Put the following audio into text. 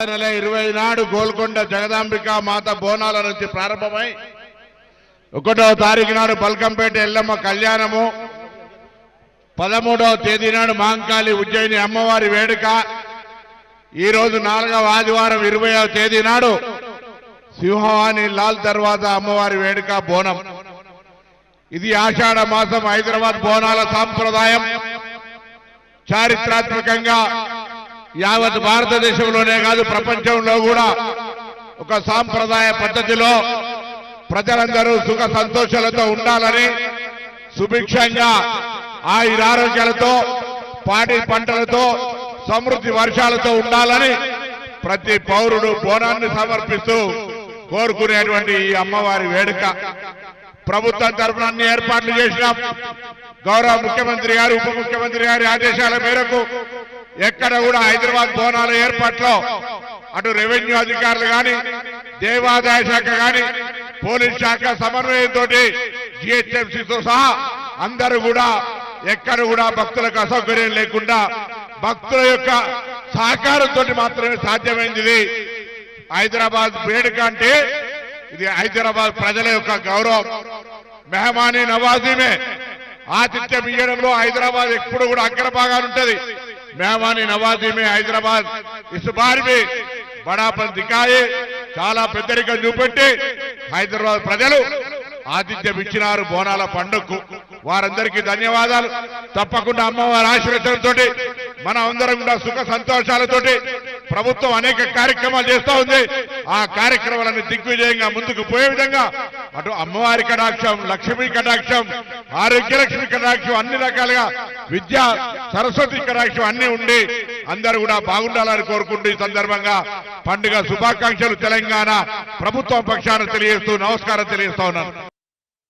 నెల 20 నాడు గోల్కొండ జగదాంబిక మాత బోనాల నుంచి ప్రారంభమై 1వ తారీఖు నాడు బల్కంపేట ఎల్లమ్మ కళ్యాణము, 13వ తేదీ నాడు మహంకాళి ఉజ్జయిని అమ్మవారి వేడుక, ఈ రోజు 4వ ఆదివారం 20వ తేదీ నాడు సింహవాణి లాల్ దర్వాజా అమ్మవారి వేడుక బోనం. ఇది ఆషాఢ మాసం హైదరాబాద్ బోనాల సాంప్రదాయం. చారిత్రాత్మకంగా యావత్ భారతదేశంలోనే కాదు ప్రపంచంలో కూడా ఒక సాంప్రదాయ పద్ధతిలో ప్రజలందరూ సుఖ సంతోషాలతో ఉండాలని, సుభిక్షంగా ఆయురారోగ్యాలతో పాడి పంటలతో సమృద్ధి వర్షాలతో ఉండాలని ప్రతి పౌరుడు బోనాన్ని సమర్పిస్తూ కోరుకునేటువంటి ఈ అమ్మవారి వేడుక ప్రభుత్వం తరఫున అన్ని ఏర్పాట్లు చేసినాం. గౌరవ ముఖ్యమంత్రి గారు, ఉప ముఖ్యమంత్రి గారి ఆదేశాల మేరకు ఎక్కడ కూడా హైదరాబాద్ బోనాల ఏర్పాట్లో అటు రెవెన్యూ అధికారులు కానీ, దేవాదాయ శాఖ కానీ, పోలీస్ శాఖ సమన్వయంతో జిహెచ్ఎంసీతో సహా అందరూ కూడా ఎక్కడ కూడా భక్తులకు అసౌకర్యం లేకుండా భక్తుల యొక్క సహకారంతో మాత్రమే సాధ్యమైంది. హైదరాబాద్ వేడుక అంటే ఇది హైదరాబాద్ ప్రజల యొక్క గౌరవం. మెహమానీ నవాజీమే, ఆతిథ్యం ఇయ్యడంలో హైదరాబాద్ ఎప్పుడు కూడా అగ్రభాగాలుంటది. मेहमानी नवाजी में हैदराबाद इस बार भी बड़ापन दिखाए, చాలా పెద్దరికం చూపెట్టి హైదరాబాద్ ప్రజలు ఆతిథ్యం ఇచ్చినారు బోనాల పండుగకు. వారందరికీ ధన్యవాదాలు. తప్పకుండా అమ్మవారి ఆశీర్వాదంతో మన అందరం కూడా సుఖ సంతోషాలతోటి ప్రభుత్వం అనేక కార్యక్రమాలు చేస్తూ ఉంది. ఆ కార్యక్రమాలను దిగ్విజయంగా ముందుకు పోయే విధంగా అటు అమ్మవారి కటాక్షం, లక్ష్మీ కటాక్షం, ఆరోగ్యలక్ష్మి కటాక్షం, అన్ని రకాలుగా విద్యా సరస్వతి కటాక్షం అన్ని ఉండి అందరూ కూడా బాగుండాలని కోరుకుంటూ ఈ సందర్భంగా పండుగ శుభాకాంక్షలు తెలంగాణ ప్రభుత్వం పక్షాన తెలియజేస్తూ నమస్కారం తెలియజేస్తా ఉన్నాను.